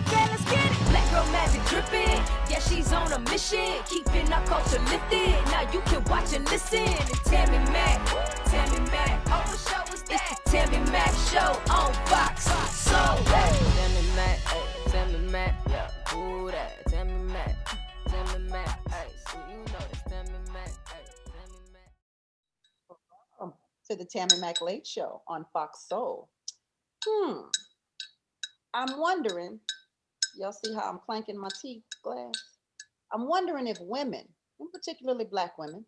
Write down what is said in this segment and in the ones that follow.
Okay, let's get it. Black girl magic dripping. Yeah, she's on a mission. Keeping our culture lifted. Now you can watch and listen. And Tammi Mac. Oh, what show is that? It's the Tammi Mac Show on Fox Soul. Tammi Mac, Tammi Mac, yeah. Ooh, that Tammi Mac, hey, so you know it's Tammi Mac, hey, Tammi Mac. Welcome to the Tammi Mac Late Show on Fox Soul. I'm wondering, y'all see how I'm clanking my tea glass? I'm wondering if women, and particularly Black women,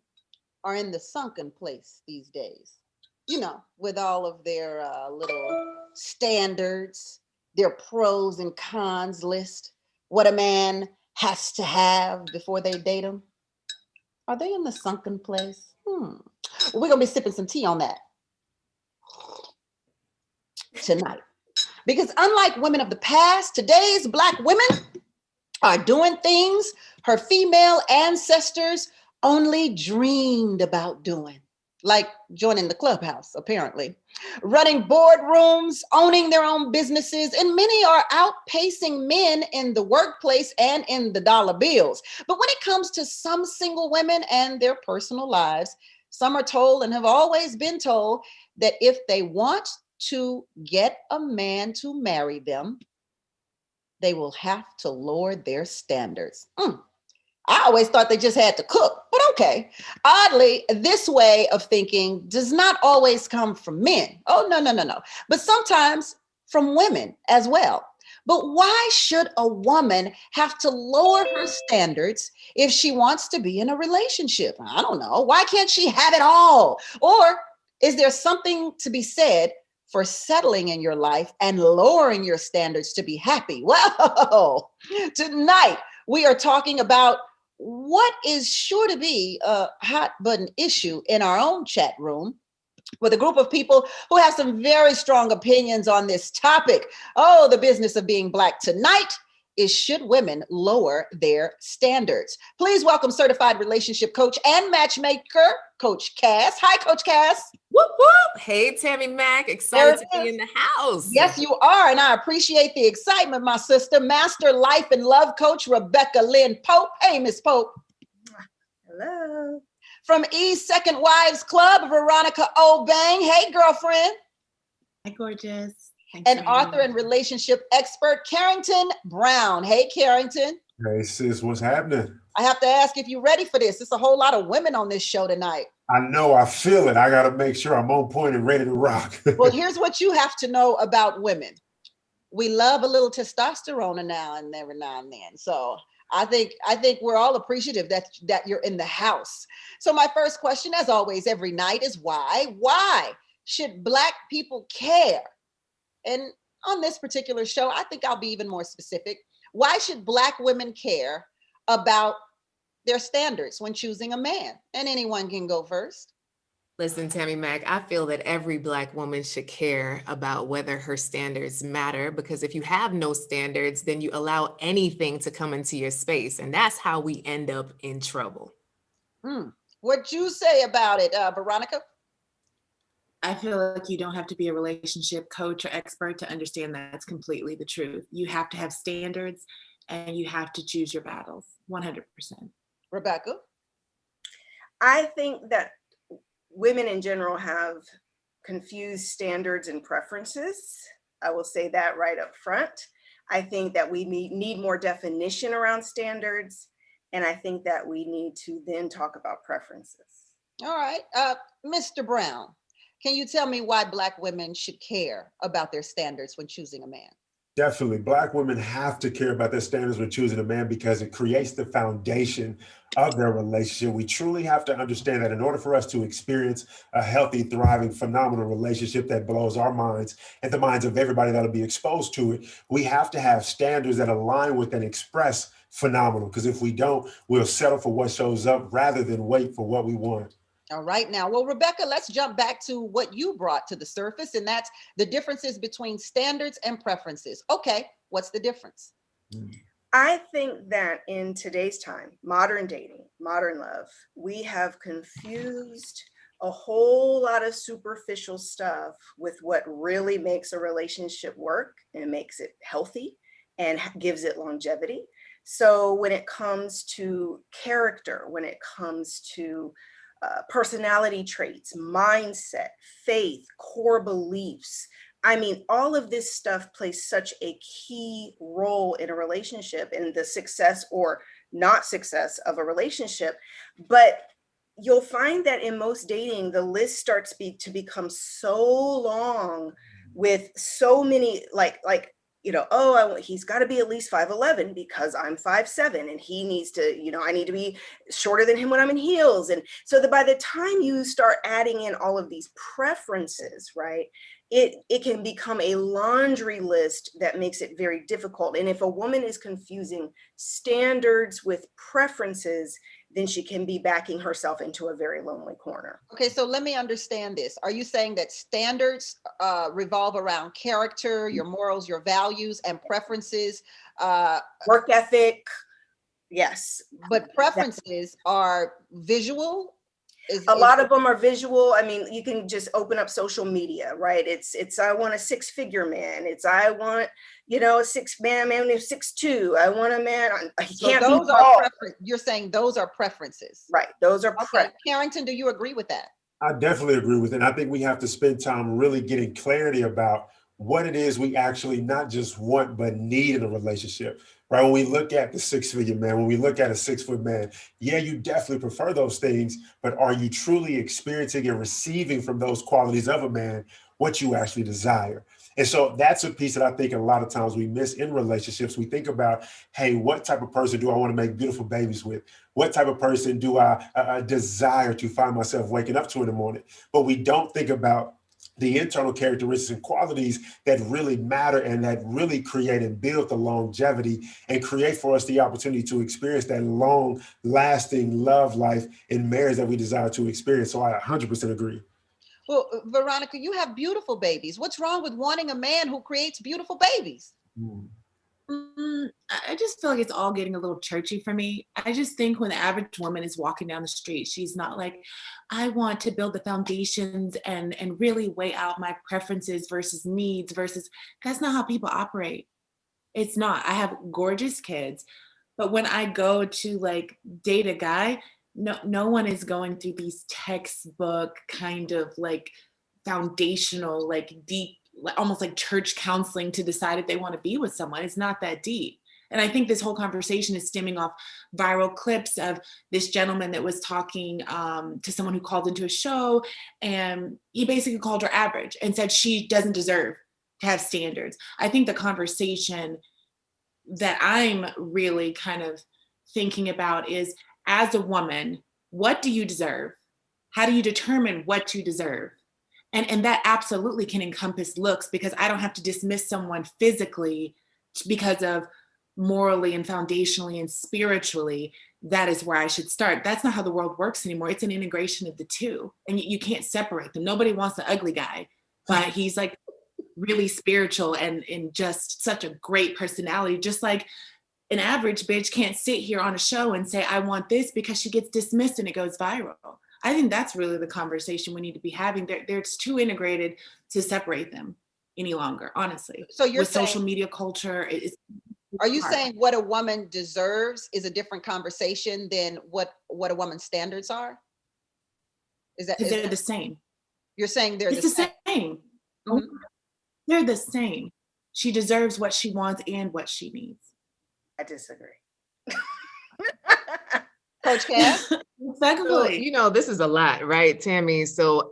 are in the sunken place these days. You know, with all of their little standards, their pros and cons list, what a man has to have before they date him. Are they in the sunken place? Well, we're going to be sipping some tea on that tonight. Because unlike women of the past, today's Black women are doing things her female ancestors only dreamed about doing. Like joining the clubhouse, apparently, running boardrooms, owning their own businesses, and many are outpacing men in the workplace and in the dollar bills. But when it comes to some single women and their personal lives, some are told and have always been told that if they want to get a man to marry them, they will have to lower their standards. I always thought they just had to cook, but okay. Oddly, this way of thinking does not always come from men. Oh, no. But sometimes from women as well. But why should a woman have to lower her standards if she wants to be in a relationship? I don't know. Why can't she have it all? Or is there something to be said for settling in your life and lowering your standards to be happy? Well, tonight we are talking about what is sure to be a hot button issue in our own chat room with a group of people who have some very strong opinions on this topic. Oh, the business of being Black tonight is, should women lower their standards? Please welcome certified relationship coach and matchmaker, Coach Cass. Hi, Coach Cass. Whoop, whoop. Hey, Tammi Mac. Excited to be in the house. Yes, you are. And I appreciate the excitement, my sister, master life and love coach, Rebecca Lynn Pope. Hey, Miss Pope. Hello. From E's Second Wives Club, Veronica Obang. Hey, girlfriend. Hi, gorgeous. Thanks And author and relationship expert, Carrington Brown. Hey, Carrington. Hey, sis, what's happening? I have to ask if you're ready for this. It's a whole lot of women on this show tonight. I know, I feel it. I got to make sure I'm on point and ready to rock. Well, here's what you have to know about women. We love a little testosterone now and every now and then. So I think we're all appreciative that you're in the house. So my first question, as always, every night is why? Why should Black people care? And on this particular show, I think I'll be even more specific. Why should Black women care about their standards when choosing a man? And anyone can go first. Listen, Tammi Mac, I feel that every Black woman should care about whether her standards matter, because if you have no standards, then you allow anything to come into your space. And that's how we end up in trouble. What'd you say about it, Veronica? I feel like you don't have to be a relationship coach or expert to understand that's completely the truth. You have to have standards and you have to choose your battles, 100%. Rebecca? I think that women in general have confused standards and preferences. I will say that right up front. I think that we need more definition around standards. And I think that we need to then talk about preferences. All right. Mr. Brown, can you tell me why Black women should care about their standards when choosing a man? Definitely. Black women have to care about their standards when choosing a man because it creates the foundation of their relationship. We truly have to understand that in order for us to experience a healthy, thriving, phenomenal relationship that blows our minds and the minds of everybody that'll be exposed to it, we have to have standards that align with and express phenomenal. Because if we don't, we'll settle for what shows up rather than wait for what we want. All right now. Well, Rebecca, let's jump back to what you brought to the surface, and that's the differences between standards and preferences. Okay, what's the difference? I think that in today's time, modern dating, modern love, we have confused a whole lot of superficial stuff with what really makes a relationship work and makes it healthy and gives it longevity. So when it comes to character, when it comes to personality traits, mindset, faith, core beliefs, I mean, all of this stuff plays such a key role in a relationship, in the success or not success of a relationship. But you'll find that in most dating, the list starts to become so long with so many he's got to be at least 5'11" because I'm 5'7", and he needs to, I need to be shorter than him when I'm in heels. And so that by the time you start adding in all of these preferences, right, it can become a laundry list that makes it very difficult. And if a woman is confusing standards with preferences, then she can be backing herself into a very lonely corner. Okay, so let me understand this. Are you saying that standards revolve around character, your morals, your values, and preferences? Work ethic, yes. But preferences are visual? A lot of them are visual. I mean, you can just open up social media, right? It's I want a 6-figure man. It's I want, a 6-man man who's 6'2". I want a man. He So can't those be are tall. you're saying those are preferences, Right? Those are okay. preferences. Carrington, do you agree with that? I definitely agree with it. And I think we have to spend time really getting clarity about what it is we actually not just want, but need in a relationship, right? When we look at the 6-figure man, when we look at a 6-foot man, yeah, you definitely prefer those things, but are you truly experiencing and receiving from those qualities of a man what you actually desire? And so that's a piece that I think a lot of times we miss in relationships. We think about, hey, what type of person do I want to make beautiful babies with? What type of person do I desire to find myself waking up to in the morning? But we don't think about the internal characteristics and qualities that really matter and that really create and build the longevity and create for us the opportunity to experience that long lasting love life in marriage that we desire to experience. So I 100% agree. Well, Veronica, you have beautiful babies. What's wrong with wanting a man who creates beautiful babies? I just feel like it's all getting a little churchy for me. I just think when the average woman is walking down the street, she's not like, I want to build the foundations and really weigh out my preferences versus needs versus, that's not how people operate. It's not. I have gorgeous kids, but when I go to like date a guy, no one is going through these textbook kind of like foundational, like deep, almost like church counseling to decide if they want to be with someone. It's not that deep. And I think this whole conversation is stemming off viral clips of this gentleman that was talking to someone who called into a show, and he basically called her average and said she doesn't deserve to have standards. I think the conversation that I'm really kind of thinking about is, as a woman, what do you deserve? How do you determine what you deserve? And that absolutely can encompass looks, because I don't have to dismiss someone physically because of morally and foundationally and spiritually. That is where I should start. That's not how the world works anymore. It's an integration of the two, and you can't separate them. Nobody wants the ugly guy, but he's like really spiritual and just such a great personality. Just like an average bitch can't sit here on a show and say, I want this, because she gets dismissed and it goes viral. I think that's really the conversation we need to be having. They're too integrated to separate them any longer, honestly. So you're with saying, social media culture, are you saying what a woman deserves is a different conversation than what a woman's standards are? Is that? They're the same. You're saying they're the same. Mm-hmm. They're the same. She deserves what she wants and what she needs. I disagree. Coach Cass? Exactly. So, this is a lot, right, Tammy? So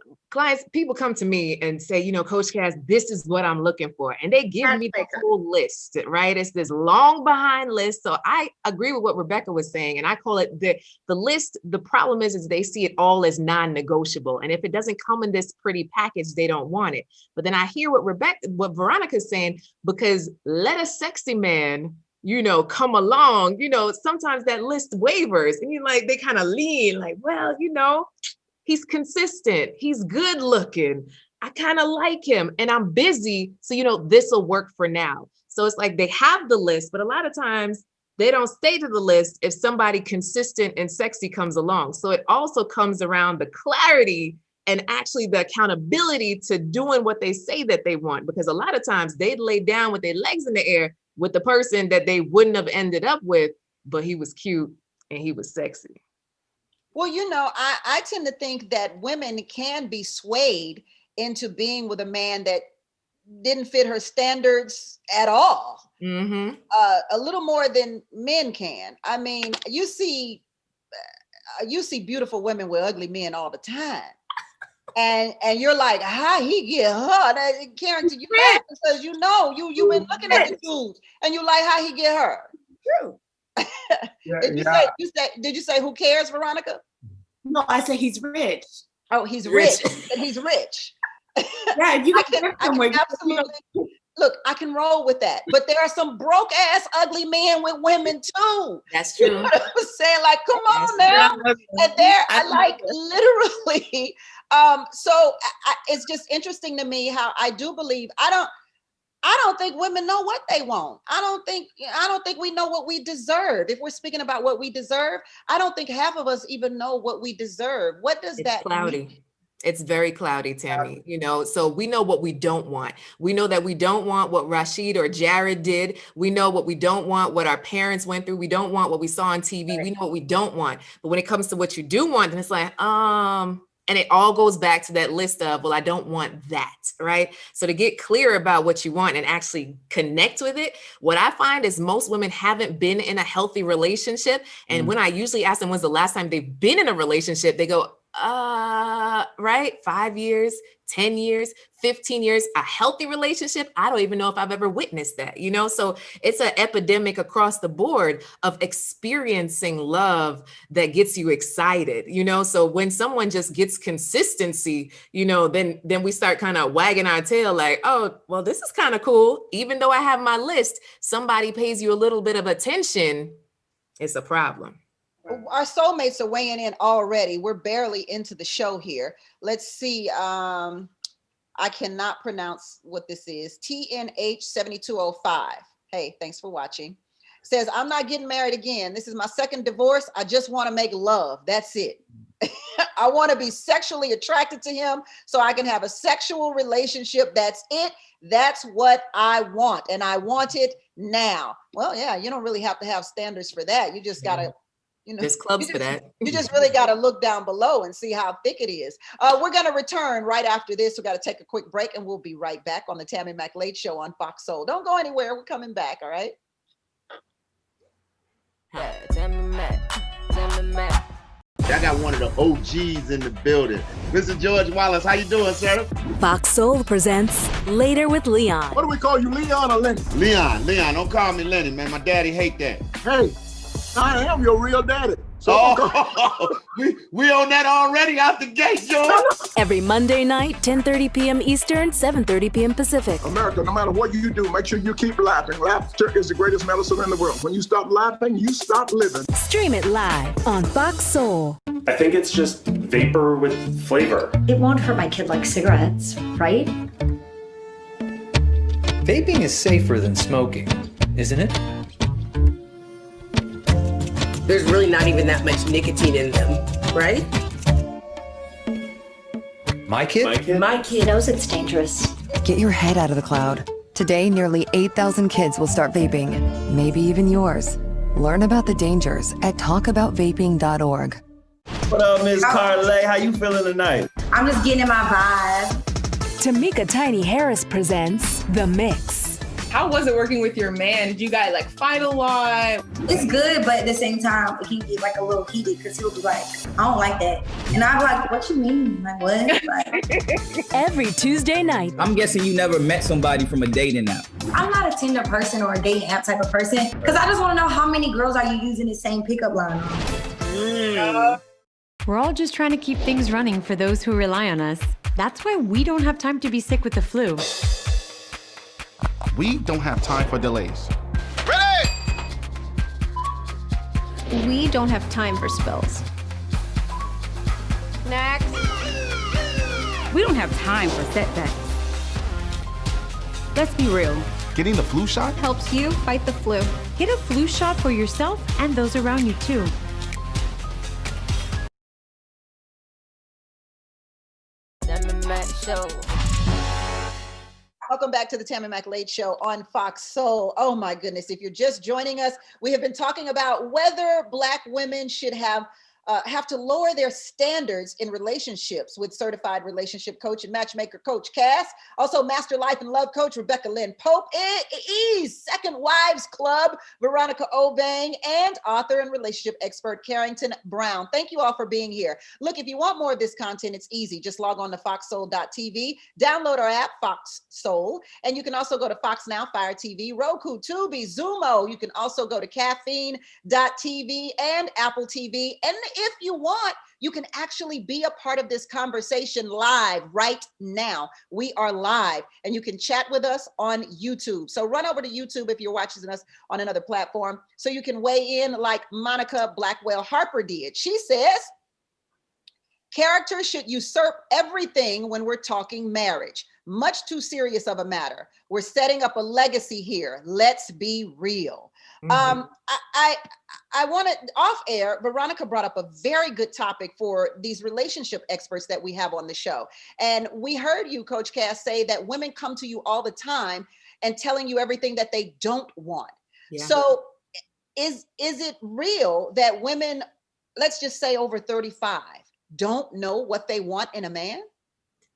people come to me and say, Coach Cass, this is what I'm looking for. And they give me the whole list, right? It's this long behind list. So I agree with what Rebecca was saying. And I call it the list. The problem is they see it all as non-negotiable. And if it doesn't come in this pretty package, they don't want it. But then I hear what Veronica's saying, because let a sexy man come along, sometimes that list wavers and they kind of lean like, well, he's consistent. He's good looking. I kind of like him and I'm busy. So, this will work for now. So it's like they have the list, but a lot of times they don't stay to the list if somebody consistent and sexy comes along. So it also comes around the clarity and actually the accountability to doing what they say that they want. Because a lot of times they lay down with their legs in the air, with the person that they wouldn't have ended up with, but he was cute and he was sexy. Well, you know, I tend to think that women can be swayed into being with a man that didn't fit her standards at all. Mm-hmm. A little more than men can. I mean, you see beautiful women with ugly men all the time. And you're like, how he get her? Karen, you laugh because you know you've been looking at the dudes and you like how he get her. True. Did you say who cares, Veronica? No, I say he's rich. Oh, he's rich. And he's rich. Yeah, if you I can absolutely look, I can roll with that. But there are some broke ass ugly men with women too. That's true. You know what I'm saying? Like, come on now. And there, I like literally. So it's just interesting to me how I do believe I don't think women know what they want. I don't think we know what we deserve. If we're speaking about what we deserve, I don't think half of us even know what we deserve. What does that cloudy mean? It's very cloudy, Tammy. You know, so we know what we don't want. We know that we don't want what Rashid or Jared did. We know what we don't want, what our parents went through. We don't want what we saw on TV. Right. We know what we don't want. But when it comes to what you do want, then it's like, and it all goes back to that list of, well, I don't want that, right? So to get clear about what you want and actually connect with it, what I find is most women haven't been in a healthy relationship. And when I usually ask them when's the last time they've been in a relationship, they go, right? 5 years, 10 years, 15 years, a healthy relationship. I don't even know if I've ever witnessed that, you know? So it's an epidemic across the board of experiencing love that gets you excited, you know? So when someone just gets consistency, you know, then we start kind of wagging our tail like, oh, well, this is kind of cool. Even though I have my list, somebody pays you a little bit of attention, it's a problem. Our soulmates are weighing in already. We're barely into the show here. Let's see. I cannot pronounce what this is. TNH7205. Hey, thanks for watching. Says, I'm not getting married again. This is my second divorce. I just want to make love. That's it. I want to be sexually attracted to him so I can have a sexual relationship. That's it. That's what I want. And I want it now. Well, yeah, you don't really have to have standards for that. You just got to, you know, there's clubs for that. You just really got to look down below and see how thick it is. We're going to return right after this. We've got to take a quick break and we'll be right back on the Tammi Mac Late Show on Fox Soul. Don't go anywhere. We're coming back. All right. Tammi Mac. I got one of the OGs in the building. Mr. George Wallace, how you doing, sir? Fox Soul presents Later with Leon. What do we call you, Leon or Lenny? Leon, don't call me Lenny, man. My daddy hate that. Hey, I am your real daddy. So we on that already out the gate, George. Every Monday night, 10:30 p.m. Eastern, 7:30 p.m. Pacific. America, no matter what you do, make sure you keep laughing. Laughter is the greatest medicine in the world. When you stop laughing, you stop living. Stream it live on Fox Soul. I think it's just vapor with flavor. It won't hurt my kid like cigarettes, right? Vaping is safer than smoking, isn't it? There's really not even that much nicotine in them, right? My kid? My kid knows it's dangerous. Get your head out of the cloud. Today, nearly 8,000 kids will start vaping, maybe even yours. Learn about the dangers at talkaboutvaping.org. What up, Miss Carlay? How you feeling tonight? I'm just getting in my vibe. Tamika Tiny Harris presents The Mix. How was it working with your man? Did you guys like fight a lot? It's good, but at the same time, it can get like a little heated because he'll be like, I don't like that. And I'm like, what you mean? Like, what? Like, every Tuesday night. I'm guessing you never met somebody from a dating app. I'm not a Tinder person or a dating app type of person because I just want to know how many girls are you using the same pickup line on? We're all just trying to keep things running for those who rely on us. That's why we don't have time to be sick with the flu. We don't have time for delays. Ready! We don't have time for spills. Next. We don't have time for setbacks. Let's be real. Getting the flu shot helps you fight the flu. Get a flu shot for yourself and those around you too. Welcome back to the Tammi Mac Late Show on Fox Soul. Oh my goodness, if you're just joining us, we have been talking about whether Black women should have to lower their standards in relationships with certified relationship coach and matchmaker coach Cass, also master life and love coach Rebecca Lynn Pope, Second Wives Club Veronica Obang, and author and relationship expert Carrington Brown. Thank you all for being here. Look, if you want more of this content, it's easy. Just log on to foxsoul.tv, download our app Fox Soul, and you can also go to Fox Now, Fire TV, Roku, Tubi, Zumo. You can also go to caffeine.tv and Apple TV. And if you want, you can actually be a part of this conversation live right now. We are live, and you can chat with us on YouTube. So run over to YouTube if you're watching us on another platform so you can weigh in like Monica Blackwell Harper did. She says, character should usurp everything when we're talking marriage. Much too serious of a matter. We're setting up a legacy here. Let's be real. Mm-hmm. I wanted, off air, Veronica brought up a very good topic for these relationship experts that we have on the show. And we heard you, Coach Cass, say that women come to you all the time and telling you everything that they don't want. Yeah. So is it real that women, let's just say over 35, don't know what they want in a man?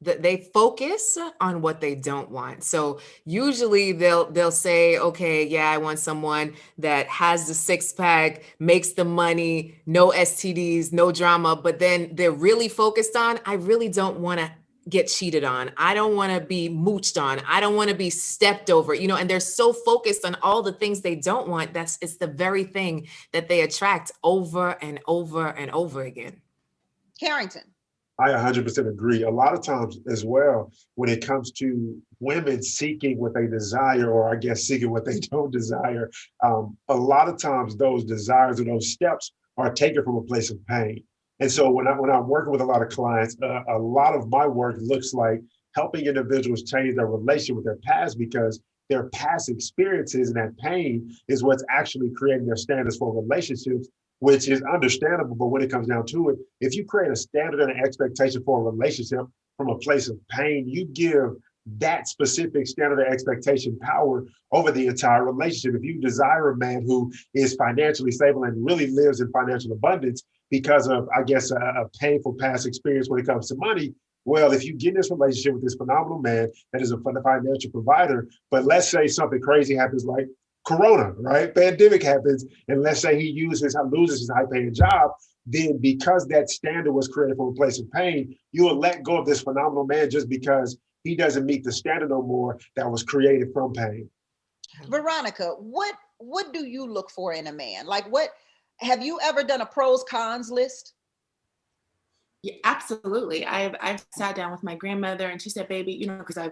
They focus on what they don't want. So usually they'll say, okay, yeah, I want someone that has the six pack, makes the money, no STDs, no drama. But then they're really focused on, I really don't want to get cheated on. I don't want to be mooched on. I don't want to be stepped over, and they're so focused on all the things they don't want. It's the very thing that they attract over and over and over again. Carrington. I 100% agree. A lot of times as well, when it comes to women seeking what they desire, or I guess seeking what they don't desire, a lot of times those desires or those steps are taken from a place of pain. And so when I'm working with a lot of clients, a lot of my work looks like helping individuals change their relationship with their past, because their past experiences and that pain is what's actually creating their standards for relationships, which is understandable. But when it comes down to it, if you create a standard and an expectation for a relationship from a place of pain, you give that specific standard of expectation power over the entire relationship. If you desire a man who is financially stable and really lives in financial abundance because of, I guess, a painful past experience when it comes to money, well, if you get in this relationship with this phenomenal man that is a financial provider, but let's say something crazy happens like Corona, right? Pandemic happens, and let's say he loses his high-paying job, then because that standard was created from a place of pain, you will let go of this phenomenal man just because he doesn't meet the standard no more that was created from pain. Veronica, what do you look for in a man? Like, what have you ever done a pros cons list? Yeah, absolutely. I've sat down with my grandmother and she said, baby, because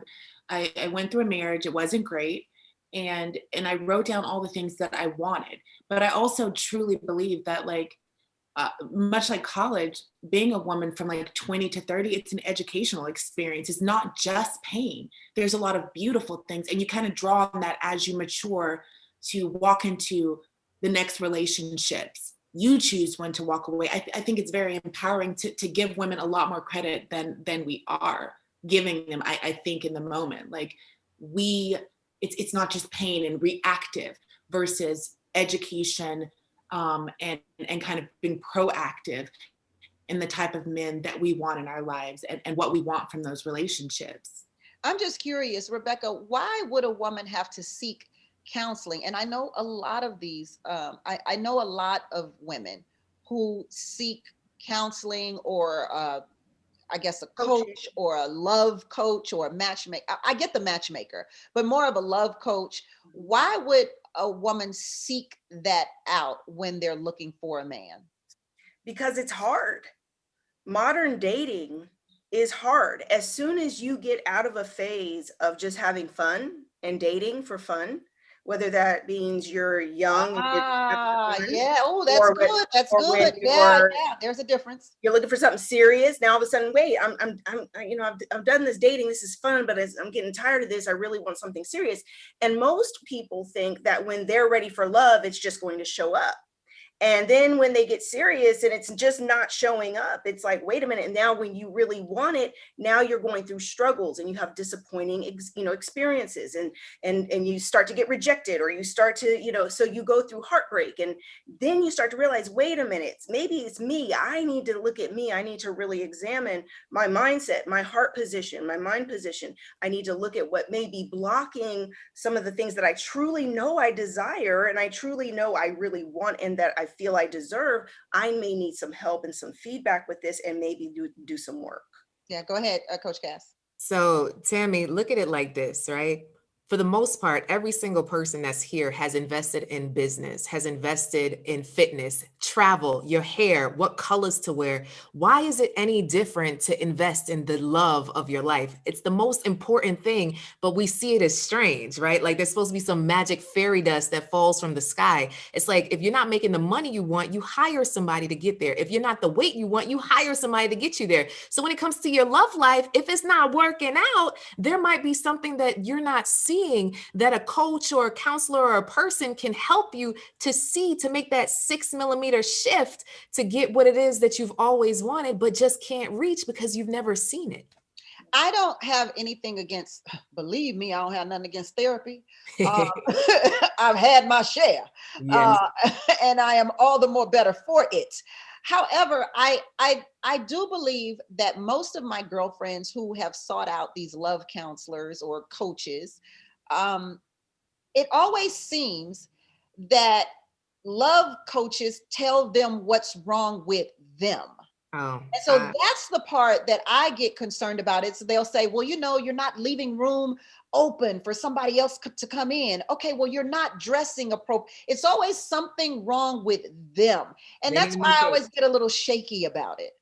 I went through a marriage, it wasn't great. And I wrote down all the things that I wanted, but I also truly believe that much like college, being a woman from 20 to 30, it's an educational experience. It's not just pain. There's a lot of beautiful things, and you kind of draw on that as you mature to walk into the next relationships. You choose when to walk away. I think it's very empowering to give women a lot more credit than we are giving them. I think in the moment, it's not just pain and reactive versus education and kind of being proactive in the type of men that we want in our lives and what we want from those relationships. I'm just curious, Rebecca, why would a woman have to seek counseling? And I know a lot of these, I know a lot of women who seek counseling or I guess a coach or a love coach or a matchmaker. I get the matchmaker, but more of a love coach. Why would a woman seek that out when they're looking for a man? Because it's hard. Modern dating is hard. As soon as you get out of a phase of just having fun and dating for fun, whether that means you're young. Yeah. Oh, that's good. That's good. Yeah. There's a difference. You're looking for something serious. Now all of a sudden, wait, I've done this dating. This is fun, but as I'm getting tired of this, I really want something serious. And most people think that when they're ready for love, it's just going to show up. And then when they get serious and it's just not showing up, it's like, wait a minute. And now when you really want it, now you're going through struggles and you have disappointing, experiences, and you start to get rejected, or you start to, so you go through heartbreak, and then you start to realize, wait a minute, maybe it's me. I need to look at me. I need to really examine my mindset, my heart position, my mind position. I need to look at what may be blocking some of the things that I truly know I desire, and I truly know I really want, and that I feel I deserve. I may need some help and some feedback with this, and maybe do some work. Yeah, go ahead, Coach Cass. So Tammi, look at it like this, right? For the most part, every single person that's here has invested in business, has invested in fitness, travel, your hair, what colors to wear. Why is it any different to invest in the love of your life? It's the most important thing, but we see it as strange, right? Like there's supposed to be some magic fairy dust that falls from the sky. It's like, if you're not making the money you want, you hire somebody to get there. If you're not the weight you want, you hire somebody to get you there. So when it comes to your love life, if it's not working out, there might be something that you're not seeing that a coach or a counselor or a person can help you to see, to make that 6 millimeter shift to get what it is that you've always wanted, but just can't reach because you've never seen it. I don't have anything against, believe me, I don't have nothing against therapy. I've had my share, Yes. and I am all the more better for it. However, I do believe that most of my girlfriends who have sought out these love counselors or coaches, it always seems that love coaches tell them what's wrong with them. Oh, and so that's the part that I get concerned about. It's they'll say, well, you're not leaving room open for somebody else to come in. Okay, well, you're not dressing appropriate. It's always something wrong with them. And that's why I always get a little shaky about it.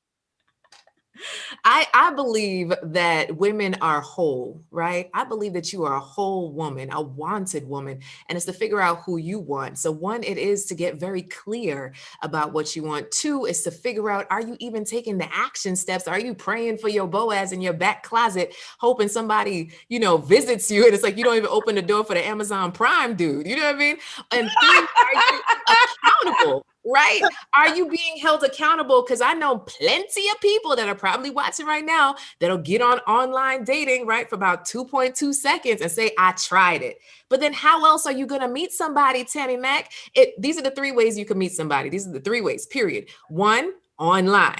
I believe that women are whole, right? I believe that you are a whole woman, a wanted woman, and it's to figure out who you want. So one, it is to get very clear about what you want. Two, is to figure out, are you even taking the action steps? Are you praying for your Boaz in your back closet, hoping somebody, visits you, and it's like you don't even open the door for the Amazon Prime dude, you know what I mean? And three, are you accountable? Right? Are you being held accountable? Because I know plenty of people that are probably watching right now that'll get on online dating, right, for about 2.2 seconds and say, I tried it. But then how else are you going to meet somebody, Tammi Mac? These are the 3 ways you can meet somebody. These are the 3 ways, period. 1, online.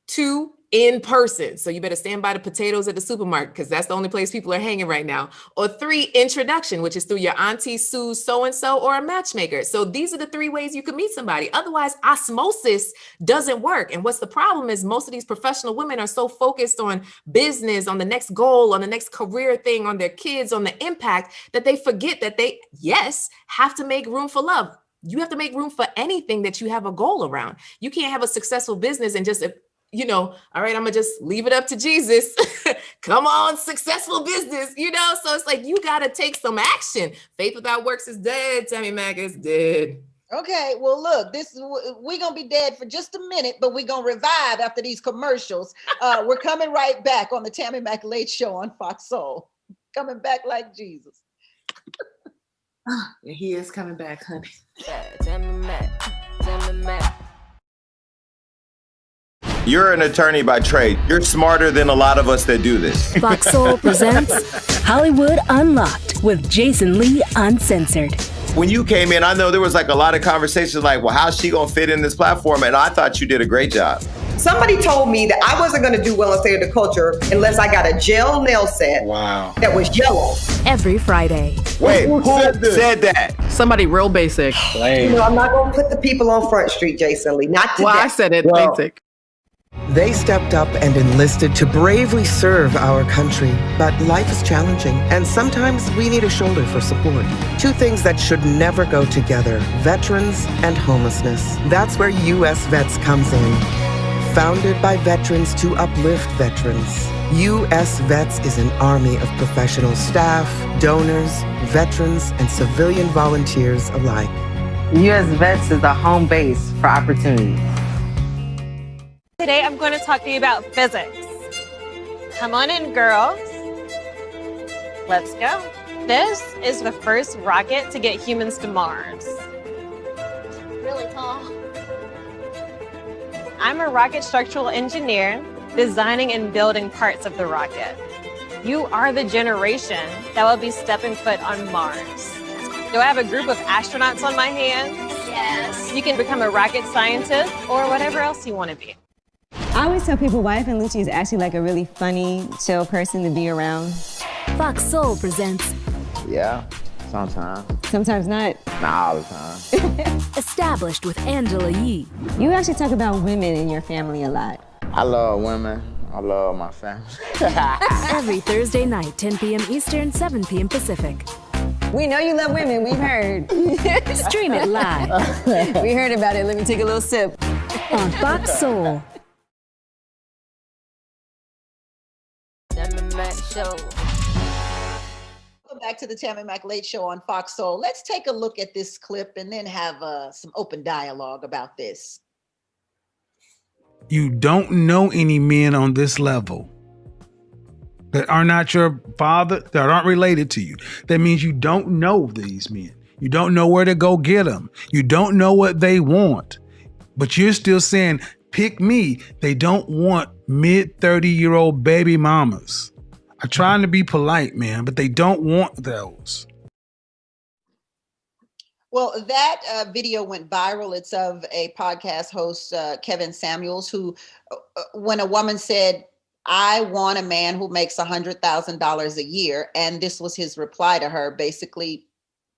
2, in person. So you better stand by the potatoes at the supermarket because that's the only place people are hanging right now. Or 3, introduction, which is through your auntie Sue so-and-so or a matchmaker. So these are the 3 ways you can meet somebody. Otherwise, osmosis doesn't work. And what's the problem is most of these professional women are so focused on business, on the next goal, on the next career thing, on their kids, on the impact, that they forget that they, yes, have to make room for love. You have to make room for anything that you have a goal around. You can't have a successful business and just, all right, I'm gonna just leave it up to Jesus. Come on, successful business, So it's like, you gotta take some action. Faith without works is dead. Tammi Mac is dead. Okay, well, look, we're gonna be dead for just a minute, but we're gonna revive after these commercials. We're coming right back on the Tammi Mac Late Show on Fox Soul. Coming back like Jesus. He is coming back, honey. Tammi Mac. You're an attorney by trade. You're smarter than a lot of us that do this. Fox Soul presents Hollywood Unlocked with Jason Lee Uncensored. When you came in, I know there was a lot of conversations like, well, how's she gonna fit in this platform? And I thought you did a great job. Somebody told me that I wasn't going to do well in State of the Culture unless I got a gel nail set that was yellow. Every Friday. Wait, who said that? Somebody real basic. I'm not going to put the people on Front Street, Jason Lee. Not today. Well, I said it, basic. They stepped up and enlisted to bravely serve our country. But life is challenging, and sometimes we need a shoulder for support. 2 things that should never go together: veterans and homelessness. That's where U.S. Vets comes in. Founded by veterans to uplift veterans, U.S. Vets is an army of professional staff, donors, veterans, and civilian volunteers alike. U.S. Vets is a home base for opportunity. Today I'm going to talk to you about physics. Come on in, girls. Let's go. This is the first rocket to get humans to Mars. Really tall. I'm a rocket structural engineer, designing and building parts of the rocket. You are the generation that will be stepping foot on Mars. Do I have a group of astronauts on my hands? Yes. You can become a rocket scientist or whatever else you want to be. I always tell people Wife and Lucci is actually like a really funny, chill person to be around. Fox Soul presents. Yeah, sometimes. Sometimes not. Not all the time. Established with Angela Yee. You actually talk about women in your family a lot. I love women. I love my family. Every Thursday night, 10 p.m. Eastern, 7 p.m. Pacific. We know you love women, we've heard. Stream it live. We heard about it, let me take a little sip. On Fox Soul. Tammi Mac Show. Welcome back to the Tammi Mac Late Show on Fox Soul. Let's take a look at this clip and then have some open dialogue about this. You don't know any men on this level that are not your father, that aren't related to you. That means you don't know these men. You don't know where to go get them. You don't know what they want. But you're still saying, pick me. They don't want mid-30-year-old baby mamas. I'm trying to be polite, man, but they don't want those. Well, that video went viral. It's of a podcast host, Kevin Samuels, who, when a woman said, I want a man who makes $100,000 a year. And this was his reply to her. Basically,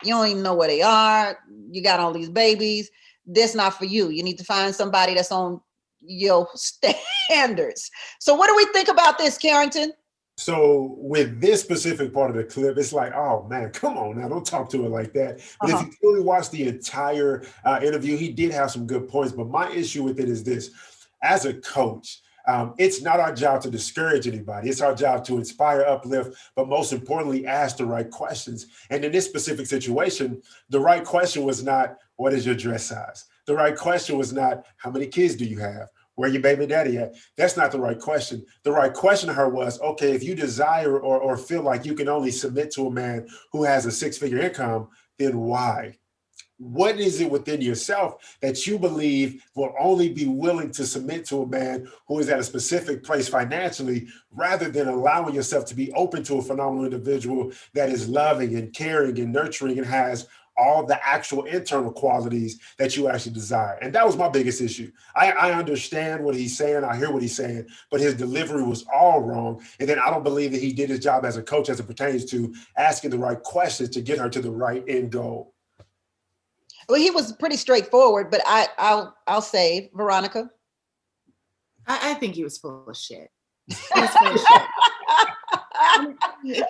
you don't even know where they are. You got all these babies. That's not for you. You need to find somebody that's on your standards. So what do we think about this, Carrington? So with this specific part of the clip, it's like, oh man, come on now, don't talk to her like that. But if you really watch the entire interview, he did have some good points. But my issue with it is this: as a coach, it's not our job to discourage anybody. It's our job to inspire, uplift, but most importantly, ask the right questions. And in this specific situation, the right question was not, what is your dress size? The right question was not, how many kids do you have? Where your baby daddy at? That's not the right question. The right question to her was, okay, if you desire or feel like you can only submit to a man who has a six-figure income, then why? What is it within yourself that you believe will only be willing to submit to a man who is at a specific place financially, rather than allowing yourself to be open to a phenomenal individual that is loving and caring and nurturing and has all the actual internal qualities that you actually desire? And that was my biggest issue. I understand what he's saying. I hear what he's saying, but his delivery was all wrong. And then I don't believe that he did his job as a coach as it pertains to asking the right questions to get her to the right end goal. Well, he was pretty straightforward, but I'll say, Veronica. I think he was full of shit. He was full of shit.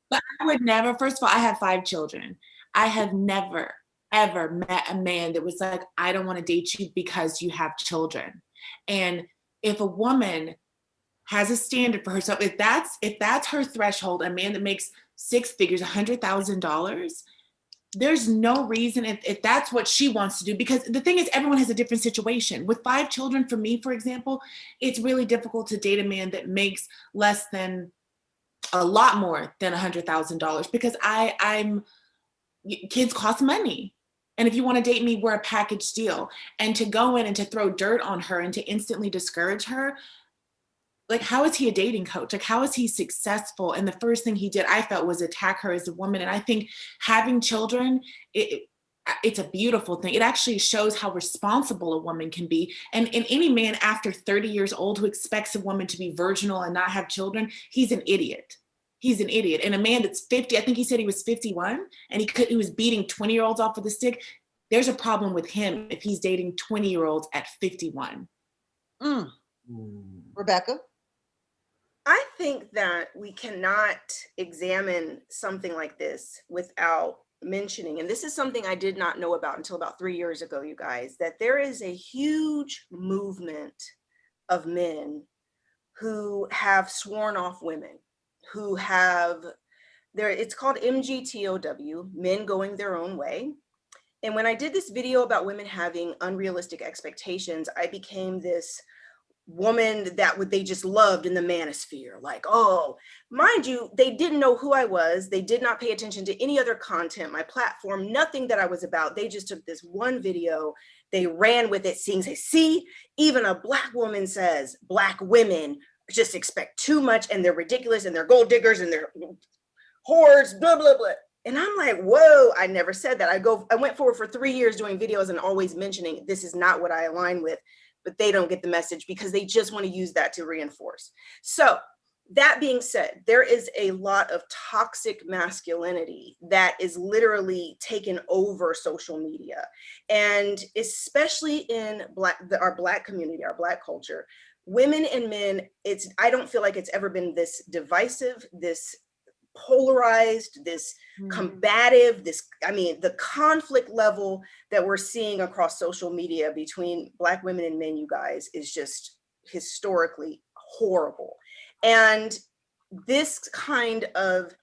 But I would never, first of all, I have 5 children. I have never, ever met a man that was like, I don't want to date you because you have children. And if a woman has a standard for herself, if that's her threshold, a man that makes 6 figures, $100,000, there's no reason if that's what she wants to do, because the thing is, everyone has a different situation. With 5 children, for me, for example, it's really difficult to date a man that makes less than a lot more than $100,000, because kids cost money. And if you want to date me, we're a package deal. And to go in and to throw dirt on her and to instantly discourage her, like, how is he a dating coach? Like, how is he successful? And the first thing he did, I felt, was attack her as a woman. And I think having children, it's a beautiful thing. It actually shows how responsible a woman can be. And any man after 30 years old who expects a woman to be virginal and not have children, he's an idiot. He's an idiot. And a man that's 50, I think he said he was 51, and he was beating 20-year-olds off with a stick. There's a problem with him if he's dating 20-year-olds at 51. Rebecca? I think that we cannot examine something like this without mentioning, and this is something I did not know about until about 3 years ago, you guys, that there is a huge movement of men who have sworn off women, who have it's called MGTOW, men going their own way. And when I did this video about women having unrealistic expectations, I became this woman that they just loved in the manosphere. Like, oh, mind you, they didn't know who I was. They did not pay attention to any other content, my platform, nothing that I was about. They just took this one video they ran with it, saying, see, even a Black woman says Black women just expect too much and they're ridiculous and they're gold diggers and they're whores, blah, blah, blah. And I'm like, whoa, I never said that. I went forward for 3 years doing videos and always mentioning this is not what I align with, but they don't get the message because they just want to use that to reinforce. So that being said, there is a lot of toxic masculinity that is literally taken over social media. And especially in our Black community, our Black culture, women and men, I don't feel like it's ever been this divisive, this polarized, this combative, the conflict level that we're seeing across social media between Black women and men, you guys, is just historically horrible. And this kind of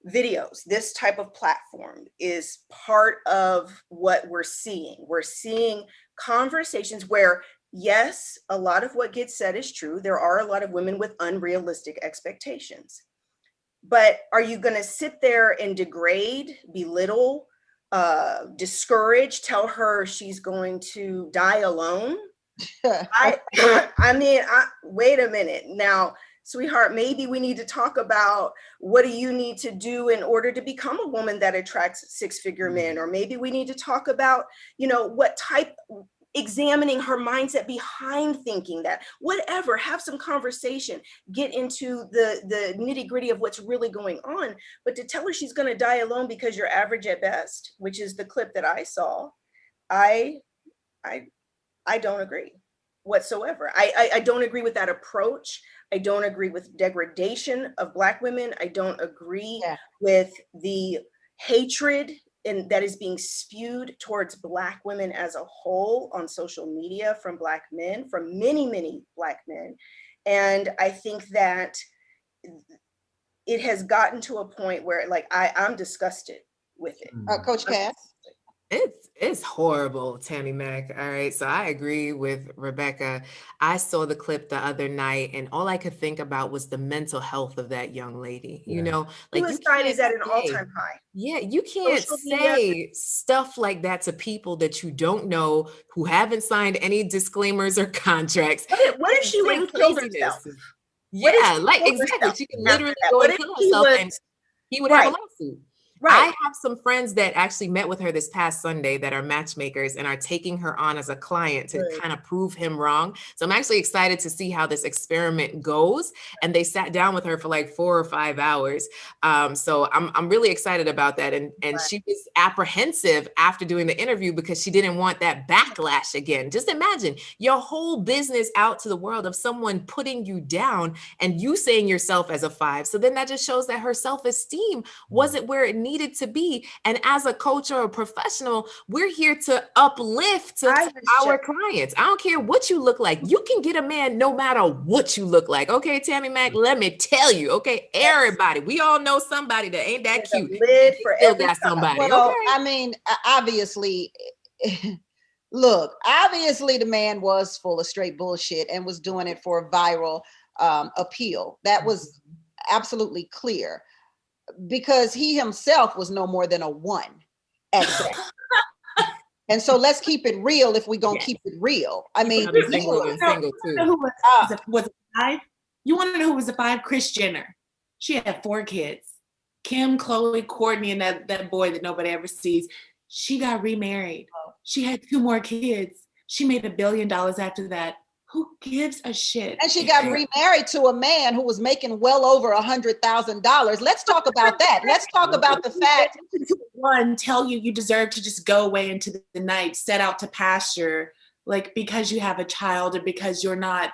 videos, this type of platform is part of what we're seeing. We're seeing conversations where, yes, a lot of what gets said is true. There are a lot of women with unrealistic expectations. But are you going to sit there and degrade, belittle, discourage, tell her she's going to die alone? Wait a minute. Now, sweetheart, maybe we need to talk about what do you need to do in order to become a woman that attracts six-figure men? Or maybe we need to talk about, what type, examining her mindset behind thinking that, whatever, have some conversation, get into the nitty-gritty of what's really going on. But to tell her she's going to die alone because you're average at best, which is the clip that I saw, I don't agree whatsoever. I don't agree with that approach. I don't agree with degradation of Black women. I don't agree with the hatred that is being spewed towards Black women as a whole on social media from Black men, from many, many Black men. And I think that it has gotten to a point where I'm disgusted with it. Coach Cass? It's horrible, Tammi Mac. All right. So I agree with Rebecca. I saw the clip the other night and all I could think about was the mental health of that young lady. Suicide is at an all-time high. Yeah, you can't say stuff like that to people that you don't know, who haven't signed any disclaimers or contracts. What if she went and killed herself? Yeah, exactly. She can literally go and kill herself and he would have a lawsuit. Right. I have some friends that actually met with her this past Sunday that are matchmakers and are taking her on as a client to kind of prove him wrong. So I'm actually excited to see how this experiment goes. And they sat down with her for like 4 or 5 hours. So I'm really excited about that. And she was apprehensive after doing the interview because she didn't want that backlash again. Just imagine your whole business out to the world of someone putting you down and you saying yourself as a 5. So then that just shows that her self-esteem wasn't where it needed to be. And as a coach or a professional, we're here to uplift our clients. I don't care what you look like. You can get a man no matter what you look like. Okay, Tammi Mac, let me tell you. Okay, everybody, we all know somebody that ain't that cute. Still got somebody. Well, I mean, obviously, look, obviously the man was full of straight bullshit and was doing it for a viral appeal. That was absolutely clear. Because he himself was no more than a 1 at best. And so let's keep it real if we're going to keep it real. I mean, single too. Was a 5? You want to know who was a 5? Kris Jenner. She had 4 kids. Kim, Khloe, Courtney, and that boy that nobody ever sees. She got remarried. She had 2 more kids. She made $1 billion after that. Who gives a shit? And she got remarried to a man who was making well over $100,000. Let's talk about that. Let's talk about the fact. One, tell you deserve to just go away into the night, set out to pasture, like because you have a child or because you're not.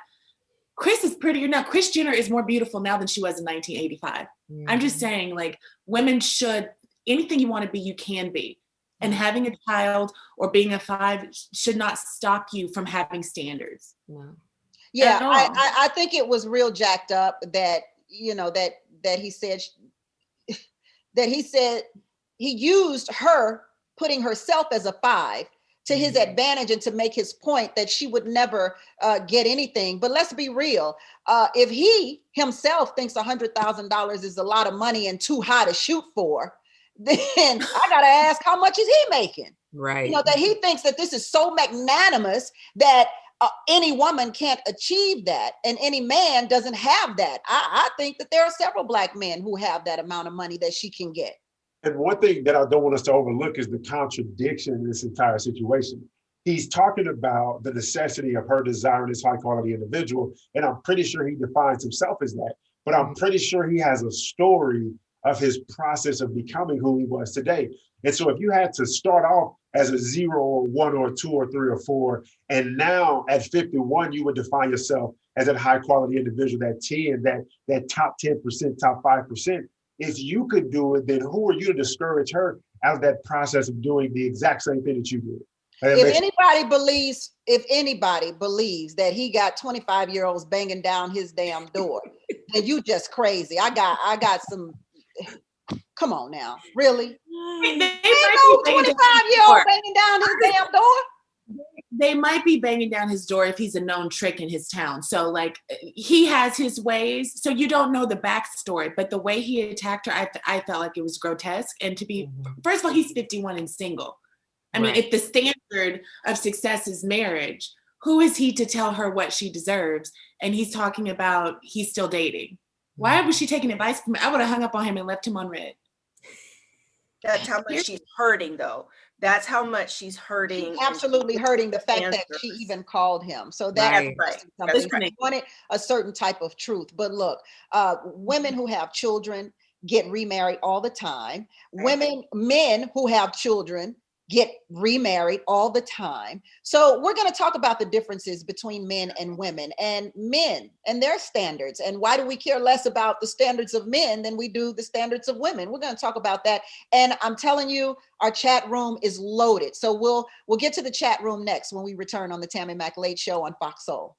Kris is prettier now. Kris Jenner is more beautiful now than she was in 1985. I'm just saying, like, women should, anything you want to be, you can be. And having a child or being a 5 should not stop you from having standards. No. Yeah, I think it was real jacked up that, that he said he used her putting herself as a 5 to his advantage and to make his point that she would never get anything. But let's be real. If he himself thinks $100,000 is a lot of money and too high to shoot for, then I gotta ask, how much is he making? Right. You know, that he thinks that this is so magnanimous that any woman can't achieve that, and any man doesn't have that. I think that there are several Black men who have that amount of money that she can get. And one thing that I don't want us to overlook is the contradiction in this entire situation. He's talking about the necessity of her desiring this high quality individual, and I'm pretty sure he defines himself as that, but I'm pretty sure he has a story of his process of becoming who he was today. And so if you had to start off as a 0 or 1 or 2 or 3 or 4, and now at 51, you would define yourself as that high quality individual, that 10, that top 10%, top 5%. If you could do it, then who are you to discourage her out of that process of doing the exact same thing that you did? If anybody believes that he got 25-year-olds banging down his damn door, then you just crazy. I got some. Come on now, really? They ain't no 25-year-old banging down his damn door. They might be banging down his door if he's a known trick in his town. So like he has his ways. So you don't know the backstory, but the way he attacked her, I felt like it was grotesque. And to be, first of all, he's 51 and single. I mean, if the standard of success is marriage, who is he to tell her what she deserves? And he's talking about he's still dating. Why was she taking advice from me? I would have hung up on him and left him on red. That's how much she's hurting, though. That's how much she's hurting. She's absolutely hurting the fact that she even called him. So that's right. That's right. He wanted a certain type of truth. But look, women who have children get remarried all the time. Men who have children get remarried all the time. So we're going to talk about the differences between men and women and their standards. And why do we care less about the standards of men than we do the standards of women? We're going to talk about that. And I'm telling you, our chat room is loaded. So we'll get to the chat room next when we return on the Tammi Mac Late Show on Fox Soul.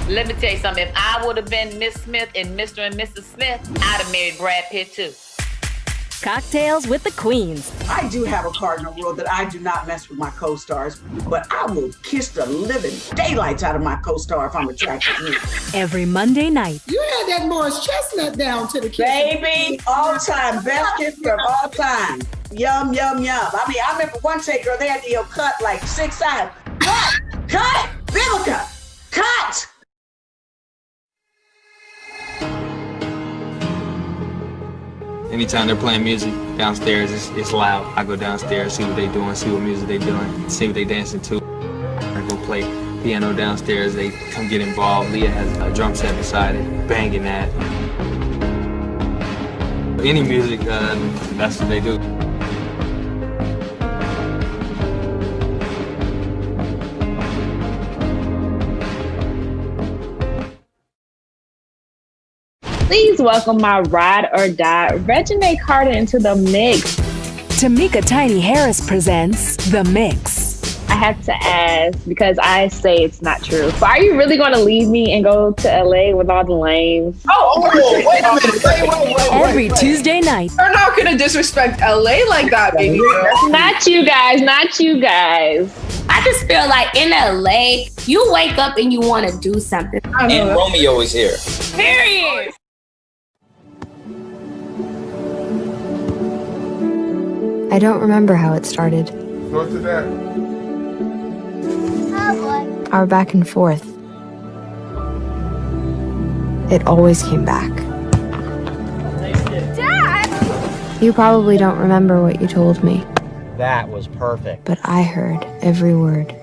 Let me tell you something. If I would have been Miss Smith and Mr. and Mrs. Smith, I'd have married Brad Pitt too. Cocktails with the Queens. I do have a cardinal rule that I do not mess with my co-stars, but I will kiss the living daylights out of my co-star if I'm attracted to him. Every Monday night. You had that Morris Chestnut down to the kiss. Baby, all time, best kiss of all time. Yum, yum, yum. I mean, I remember one take, girl, they had to cut like 6 times. Cut! Vivica! Cut! Anytime they're playing music downstairs, it's loud. I go downstairs, see what they're doing, see what music they're doing, see what they're dancing to. I go play piano downstairs, they come get involved. Leah has a drum set beside it, banging that. Any music, that's what they do. Please welcome my ride or die, Regina Carter, into the mix. Tamika Tiny Harris presents The Mix. I have to ask, because I say it's not true. But are you really going to leave me and go to LA with all the lames? Wait a minute. Every Tuesday night. We're not going to disrespect LA like that, baby. Not you guys, not you guys. I just feel like in LA, you wake up and you want to do something. And Romeo is here. Period. I don't remember how it started. Go to that. Our back and forth. It always came back. Dad! You probably don't remember what you told me, That was perfect. but I heard every word.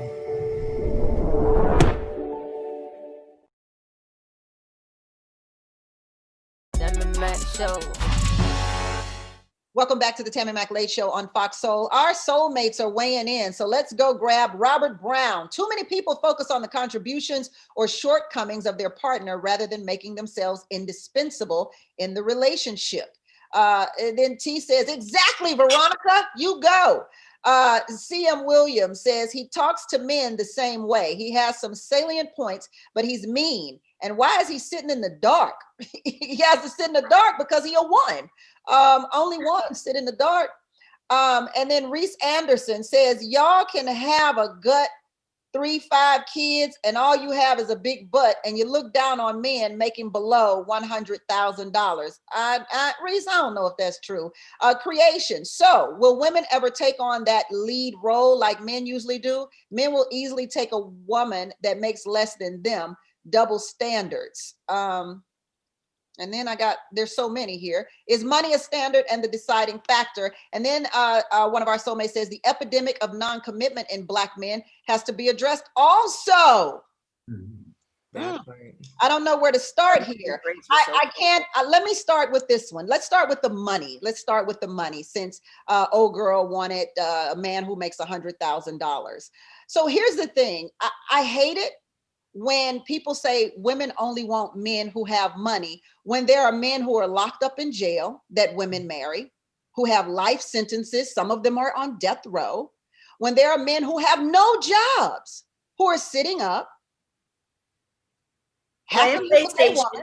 Welcome back to the Tammi Mac Late Show on Fox Soul. Our soulmates are weighing in, so let's go grab Robert Brown. Too many people focus on the contributions or shortcomings of their partner rather than making themselves indispensable in the relationship. And then T says, exactly, Veronica, you go. CM Williams says he talks to men the same way. He has some salient points, but he's mean. And why is he sitting in the dark? He has to sit in the dark because he a one. Only one sit in the dark. And then Reese Anderson says, y'all can have a gut 3, 5 kids, and all you have is a big butt, and you look down on men making below $100,000. Reese, I don't know if that's true. Creation. So will women ever take on that lead role like men usually do? Men will easily take a woman that makes less than them. Double standards. And then there's so many here. Is money a standard and the deciding factor? And then one of our soulmates says the epidemic of non-commitment in Black men has to be addressed also. I don't know where to start here. I can't, let me start with this one. Let's start with the money. Since old girl wanted a man who makes $100,000. So here's the thing. I hate it when people say women only want men who have money, when there are men who are locked up in jail that women marry, who have life sentences, some of them are on death row, when there are men who have no jobs, who are sitting up, playing PlayStation.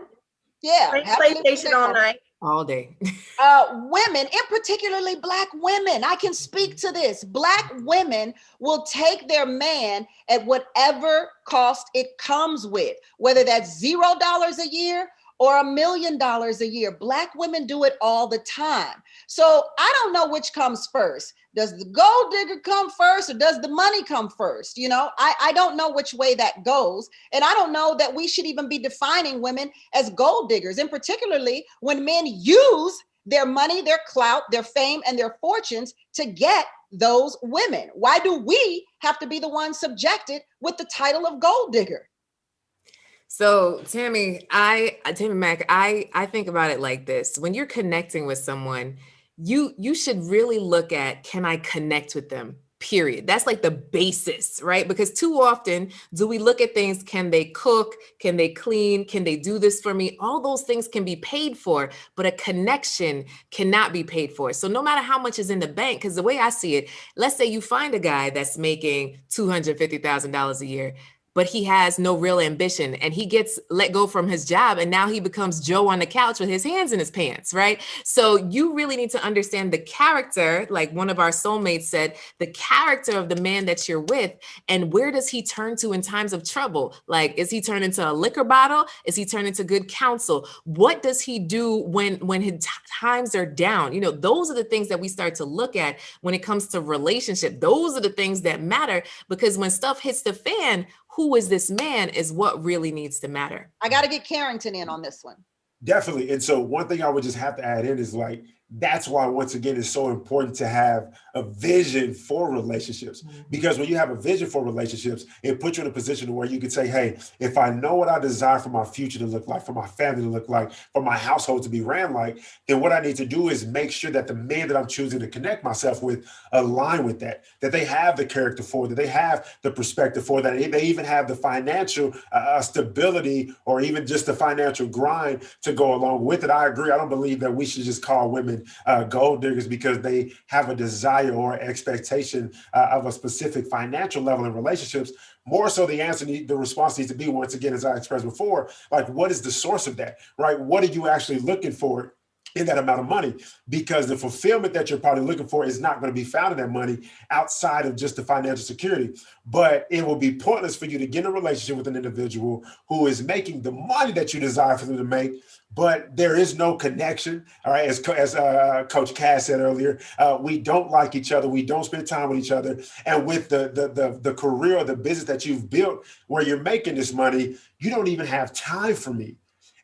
PlayStation all night. All day. Women, and particularly Black women, I can speak to this. Black women will take their man at whatever cost it comes with, whether that's $0 a year or $1 million a year. Black women do it all the time. So I don't know which comes first. Does the gold digger come first or does the money come first? You know, I don't know which way that goes. And I don't know that we should even be defining women as gold diggers, and particularly when men use their money, their clout, their fame, and their fortunes to get those women. Why do we have to be the ones subjected with the title of gold digger? So Tammi Mac, I think about it like this. When you're connecting with someone, you should really look at, can I connect with them? Period. That's like the basis, right? Because too often do we look at things, can they cook? Can they clean? Can they do this for me? All those things can be paid for, but a connection cannot be paid for. So no matter how much is in the bank, because the way I see it, let's say you find a guy that's making $250,000 a year, but he has no real ambition and he gets let go from his job and now he becomes Joe on the couch with his hands in his pants, right? So you really need to understand the character, like one of our soulmates said, the character of the man that you're with, and where does he turn to in times of trouble? Like, is he turned into a liquor bottle? Is he turned into good counsel? What does he do when his times are down? You know, those are the things that we start to look at when it comes to relationship. Those are the things that matter, because when stuff hits the fan, who is this man is what really needs to matter. I got to get Carrington in on this one. Definitely. And so one thing I would just have to add in is like, that's why, once again, it's so important to have a vision for relationships. Because when you have a vision for relationships, it puts you in a position where you can say, hey, if I know what I desire for my future to look like, for my family to look like, for my household to be ran like, then what I need to do is make sure that the man that I'm choosing to connect myself with align with that they have the character for, that they have the perspective for, that they even have the financial stability or even just the financial grind to go along with it. I agree. I don't believe that we should just call women gold diggers because they have a desire or expectation of a specific financial level in relationships. More so, the response needs to be, once again, as I expressed before, like, what is the source of that, right? What are you actually looking for in that amount of money? Because the fulfillment that you're probably looking for is not going to be found in that money outside of just the financial security. But it will be pointless for you to get in a relationship with an individual who is making the money that you desire for them to make, but there is no connection. All right, as Coach Cass said earlier, we don't like each other. We don't spend time with each other. And with the career or the business that you've built where you're making this money, you don't even have time for me.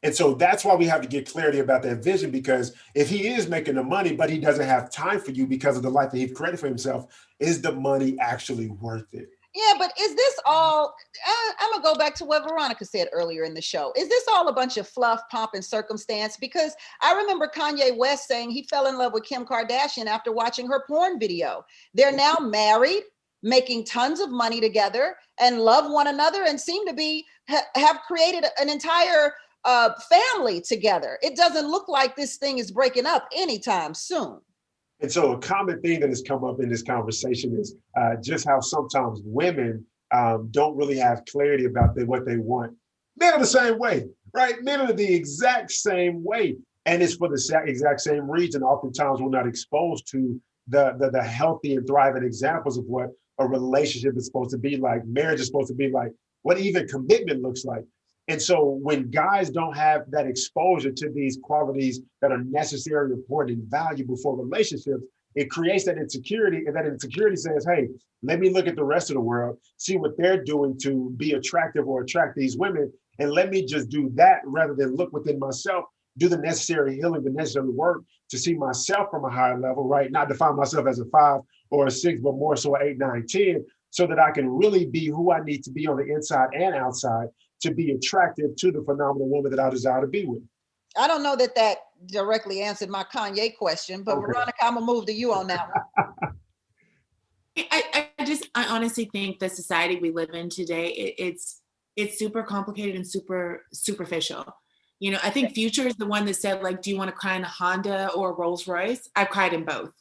And so that's why we have to get clarity about that vision, because if he is making the money, but he doesn't have time for you because of the life that he's created for himself, is the money actually worth it? Yeah, but is this all, I'm going to go back to what Veronica said earlier in the show. Is this all a bunch of fluff, pomp, and circumstance? Because I remember Kanye West saying he fell in love with Kim Kardashian after watching her porn video. They're now married, making tons of money together, and love one another, and seem to be have created an entire family together. It doesn't look like this thing is breaking up anytime soon. And so a common thing that has come up in this conversation is just how sometimes women don't really have clarity about what they want. Men are the same way, right? Men are the exact same way. And it's for the exact same reason. Oftentimes we're not exposed to the healthy and thriving examples of what a relationship is supposed to be like, marriage is supposed to be like, what even commitment looks like. And so when guys don't have that exposure to these qualities that are necessary, important, and valuable for relationships, it creates that insecurity, and that insecurity says, hey, let me look at the rest of the world, see what they're doing to be attractive or attract these women, and let me just do that rather than look within myself, do the necessary healing, the necessary work to see myself from a higher level, right? Not define myself as a 5 or a 6, but more so 8, 9, 10, so that I can really be who I need to be on the inside and outside to be attractive to the phenomenal woman that I desire to be with. I don't know that that directly answered my Kanye question, but Okay. Veronica, I'm gonna move to you on that one. I honestly think the society we live in today, it's super complicated and super superficial. You know, I think Future is the one that said, like, do you want to cry in a Honda or a Rolls Royce? I've cried in both,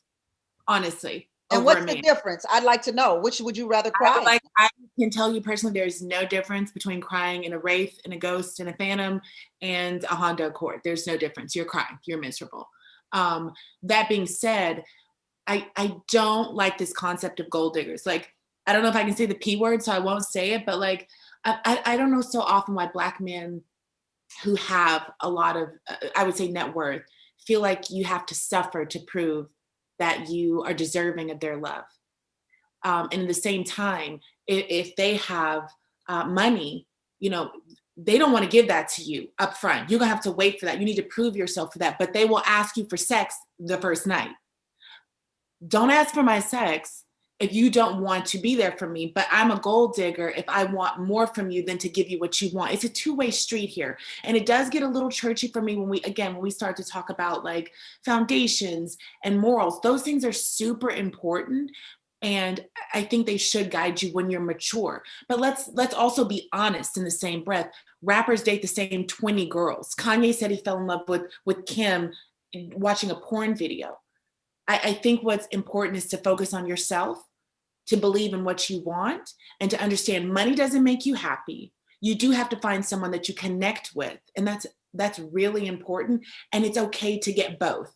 honestly. And what's the difference? I'd like to know. Which would you rather cry? I can tell you personally, there's no difference between crying in a Wraith and a Ghost and a Phantom and a Honda Accord. There's no difference. You're crying. You're miserable. That being said, I don't like this concept of gold diggers. Like, I don't know if I can say the P word, so I won't say it, but like, I don't know so often why Black men who have a lot of, I would say, net worth, feel like you have to suffer to prove that you are deserving of their love. And at the same time, if they have money, you know, they don't want to give that to you up front. You're gonna have to wait for that. You need to prove yourself for that, but they will ask you for sex the first night. Don't ask for my sex if you don't want to be there for me, but I'm a gold digger if I want more from you than to give you what you want. It's a two-way street here. And it does get a little churchy for me when we start to talk about like foundations and morals. Those things are super important. And I think they should guide you when you're mature. But let's also be honest in the same breath. Rappers date the same 20 girls. Kanye said he fell in love with Kim watching a porn video. I think what's important is to focus on yourself, to believe in what you want, and to understand money doesn't make you happy. You do have to find someone that you connect with. And that's really important. And it's okay to get both.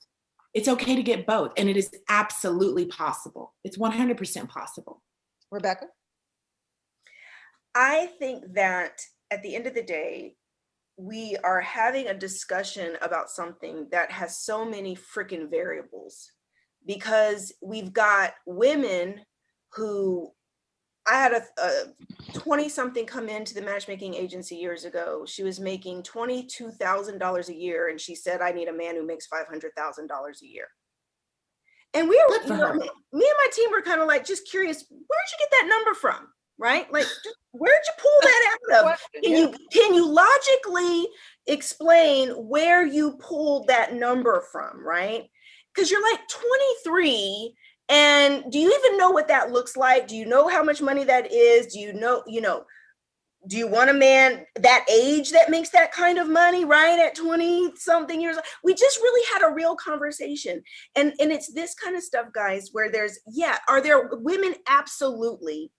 It's okay to get both. And it is absolutely possible. It's 100% possible. Rebecca? I think that at the end of the day, we are having a discussion about something that has so many freaking variables, because we've got women who, I had a 20-something come into the matchmaking agency years ago. She was making $22,000 a year, and she said, I need a man who makes $500,000 a year. And we were, me and my team were kind of like, just curious, where'd you get that number from? Right? Like, where'd you pull that out of? Can you logically explain where you pulled that number from, right? Because you're like 23, and do you even know what that looks like? Do you know how much money that is? Do you know, do you want a man that age that makes that kind of money, right? At 20 something years old? We just really had a real conversation. And it's this kind of stuff, guys, where are there women? Absolutely,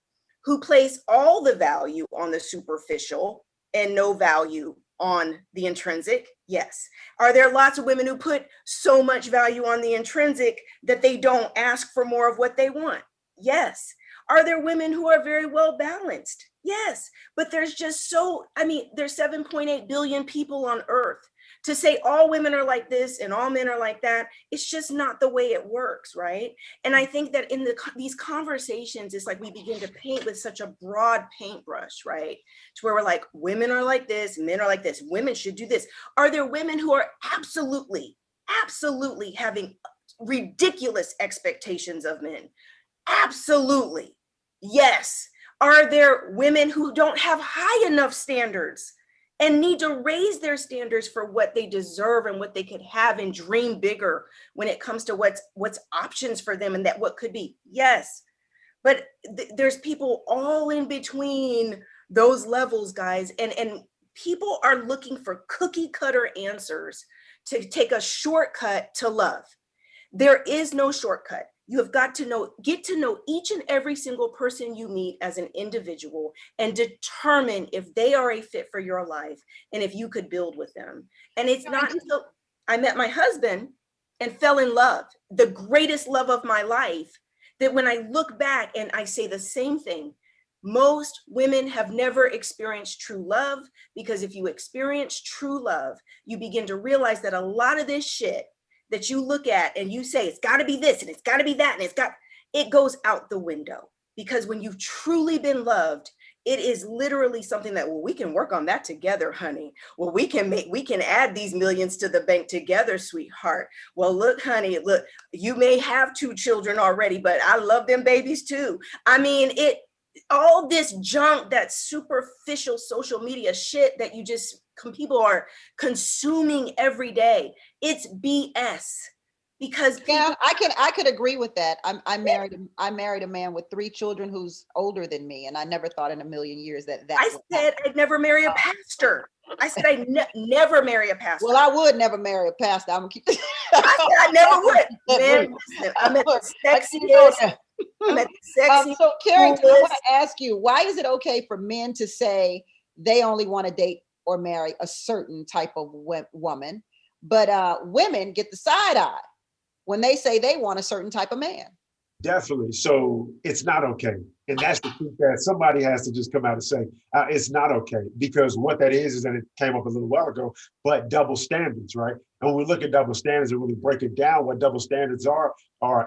who place all the value on the superficial and no value on the intrinsic? Yes. Are there lots of women who put so much value on the intrinsic that they don't ask for more of what they want? Yes. Are there women who are very well balanced? Yes. But there's just there's 7.8 billion people on earth. To say all women are like this and all men are like that, it's just not the way it works, right? And I think that in these conversations, it's like we begin to paint with such a broad paintbrush, right? To where we're like, women are like this, men are like this, women should do this. Are there women who are absolutely having ridiculous expectations of men? Absolutely, yes. Are there women who don't have high enough standards and need to raise their standards for what they deserve and what they could have, and dream bigger when it comes to what's options for them and that what could be? Yes. But there's people all in between those levels, guys. And people are looking for cookie cutter answers to take a shortcut to love. There is no shortcut. You have got to get to know each and every single person you meet as an individual and determine if they are a fit for your life and if you could build with them. And it's not until I met my husband and fell in love, the greatest love of my life, that when I look back and I say the same thing, most women have never experienced true love, because if you experience true love, you begin to realize that a lot of this shit that you look at and you say, it's got to be this and it's got to be that, and it goes out the window. Because when you've truly been loved, it is literally something that, well, we can work on that together, honey. Well, we can add these millions to the bank together, sweetheart. Well, look, honey, look, you may have 2 children already, but I love them babies too. I mean, all this junk, that superficial social media shit that people are consuming every day, it's BS. Because I could agree with that. I married a man with 3 children who's older than me, and I never thought in a million years that I said I'd never marry a pastor. I said I'd never marry a pastor. Well, I would never marry a pastor. I'm gonna keep. I said I never would. Man, listen, I'm at the sexiest. I'm at the sexy. So, Carrington, I want to ask you, why is it okay for men to say they only want to date or marry a certain type of woman, but women get the side eye when they say they want a certain type of man? Definitely. So it's not okay. And that's the thing that somebody has to just come out and say, it's not okay. Because what that is, and it came up a little while ago, but double standards, right? And when we look at double standards and really break it down, what double standards are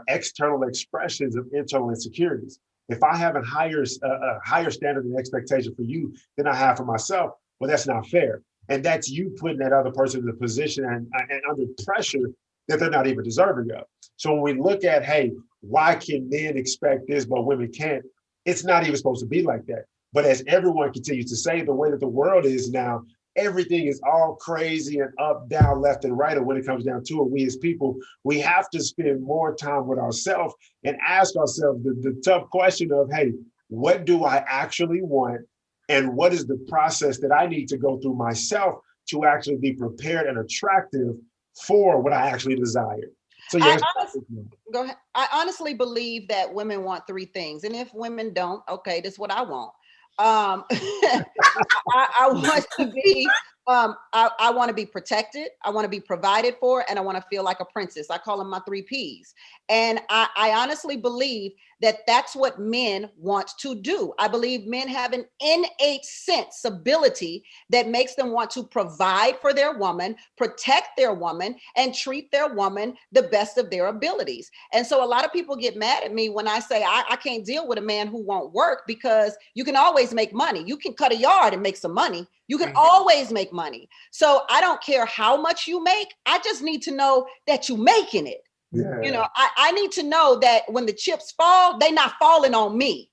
external expressions of internal insecurities. If I have a higher standard and expectation for you than I have for myself, well, that's not fair. And that's you putting that other person in a position and under pressure that they're not even deserving of. So when we look at, hey, why can men expect this, but women can't? It's not even supposed to be like that. But as everyone continues to say, the way that the world is now, everything is all crazy and up, down, left, and right. And when it comes down to it, we as people, we have to spend more time with ourselves and ask ourselves the tough question of, hey, what do I actually want? And what is the process that I need to go through myself to actually be prepared and attractive for what I actually desire? So yes, go ahead. I honestly believe that women want 3 things. And if women don't, okay, this is what I want. I want to be I want to be protected, I want to be provided for, and I want to feel like a princess. I call them my 3 Ps. And I honestly believe that that's what men want to do. I believe men have an innate sensibility that makes them want to provide for their woman, protect their woman, and treat their woman the best of their abilities. And so a lot of people get mad at me when I say I can't deal with a man who won't work, because you can always make money. You can cut a yard and make some money. You can always make money. So I don't care how much you make. I just need to know that you're making it. Yeah. You know, I need to know that when the chips fall, they're not falling on me,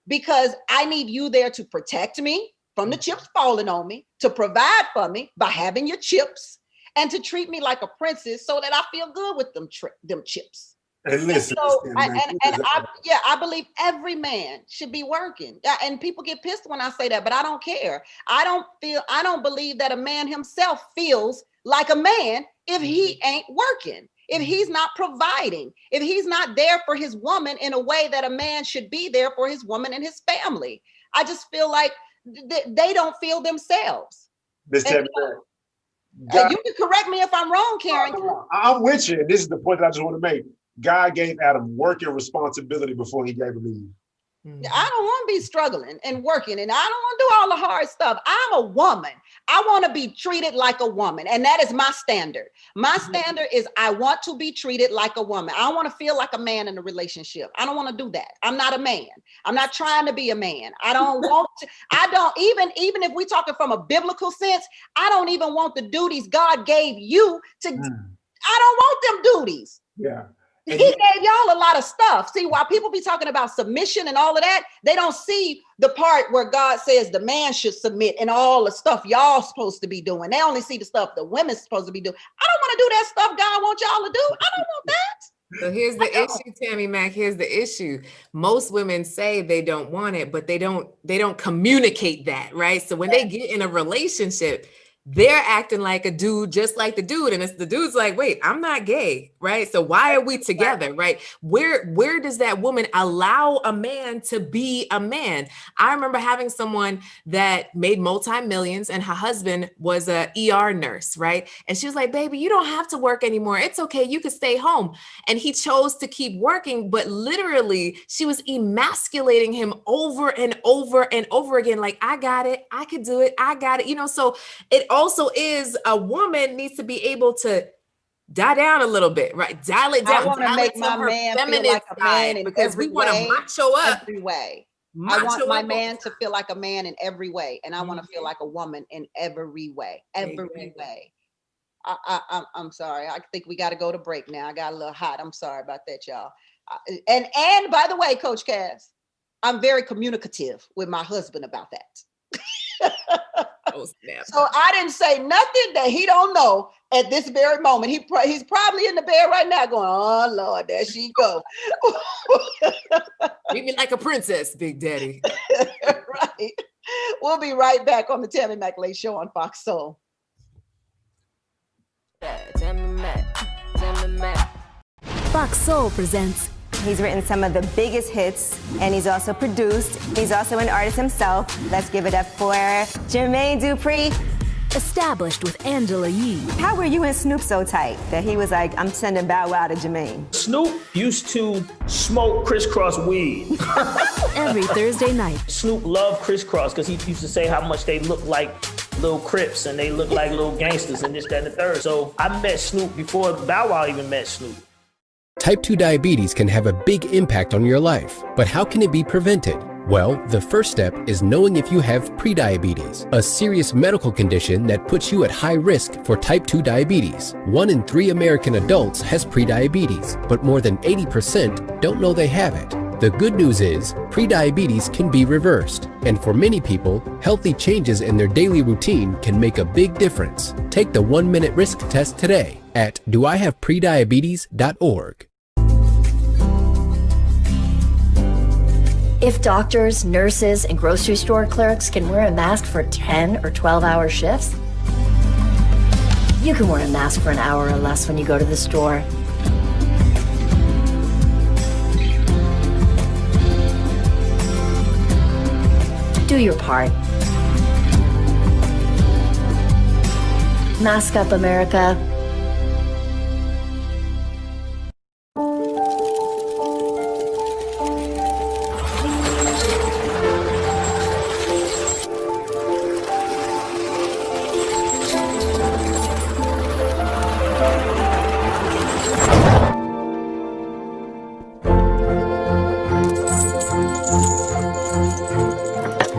because I need you there to protect me from the chips falling on me, to provide for me by having your chips, and to treat me like a princess so that I feel good with them chips. And listen, I believe every man should be working. And people get pissed when I say that, but I don't care. I don't believe that a man himself feels like a man if he ain't working, if he's not providing, if he's not there for his woman in a way that a man should be there for his woman and his family. I just feel like they don't feel themselves. You can correct me if I'm wrong, Karen. I'm with you. And this is the point that I just want to make. God gave Adam work and responsibility before he gave him Eve. I don't want to be struggling and working, and I don't want to do all the hard stuff. I'm a woman. I want to be treated like a woman, and that is my standard. My standard is I want to be treated like a woman. I don't want to feel like a man in a relationship. I don't want to do that. I'm not a man. I'm not trying to be a man. I don't want to. I don't even if we're talking from a biblical sense, I don't even want the duties God gave you to. I don't want them duties. Yeah. He gave y'all a lot of stuff. See, while people be talking about submission and all of that, they don't see the part where God says the man should submit and all the stuff y'all supposed to be doing. They only see the stuff the women's supposed to be doing. I don't want to do that stuff God wants y'all to do. I don't want that. So here's the issue, Tammi Mac. Here's the issue. Most women say they don't want it, but they don't communicate that, right? So when they get in a relationship, they're acting like a dude, just like the dude. And it's the dude's like, wait, I'm not gay, right? So why are we together, right? Where does that woman allow a man to be a man? I remember having someone that made multi-millions and her husband was a ER nurse, right? And she was like, baby, you don't have to work anymore. It's okay. You can stay home. And he chose to keep working, but literally she was emasculating him over and over and over again. Like, I got it. I could do it. I got it. You know, so it also is a woman needs to be able to die down a little bit, right? Dial it down. I want to make my man feel like a man in because every we want to way, macho up. every way. Macho I want my up man to feel like a man in every way, and I want to feel Mhm. like a woman in every way, every Amen. way. I'm sorry. I think we got to go to break now. I got a little hot. I'm sorry about that, y'all. And by the way, Coach Cass, I'm very communicative with my husband about that. Oh, snap. So I didn't say nothing that he don't know at this very moment. He's probably in the bed right now going, oh, Lord, there she go. Treat me like a princess, Big Daddy. Right. We'll be right back on the Tammi McLean Show on Fox Soul. Fox Soul presents. He's written some of the biggest hits, and he's also produced. He's also an artist himself. Let's give it up for Jermaine Dupri. Established with Angela Yee. How were you and Snoop so tight that he was like, I'm sending Bow Wow to Jermaine? Snoop used to smoke crisscross weed. Every Thursday night. Snoop loved crisscross because he used to say how much they look like little Crips and they look like little gangsters and this, that, and the third. So I met Snoop before Bow Wow even met Snoop. Type 2 diabetes can have a big impact on your life, but how can it be prevented? Well, the first step is knowing if you have prediabetes, a serious medical condition that puts you at high risk for type 2 diabetes. 1 in 3 American adults has prediabetes, but more than 80% don't know they have it. The good news is, prediabetes can be reversed, and for many people, healthy changes in their daily routine can make a big difference. Take the 1-minute risk test today at doihaveprediabetes.org. If doctors, nurses, and grocery store clerks can wear a mask for 10 or 12-hour shifts, you can wear a mask for an hour or less when you go to the store. Do your part. Mask up, America.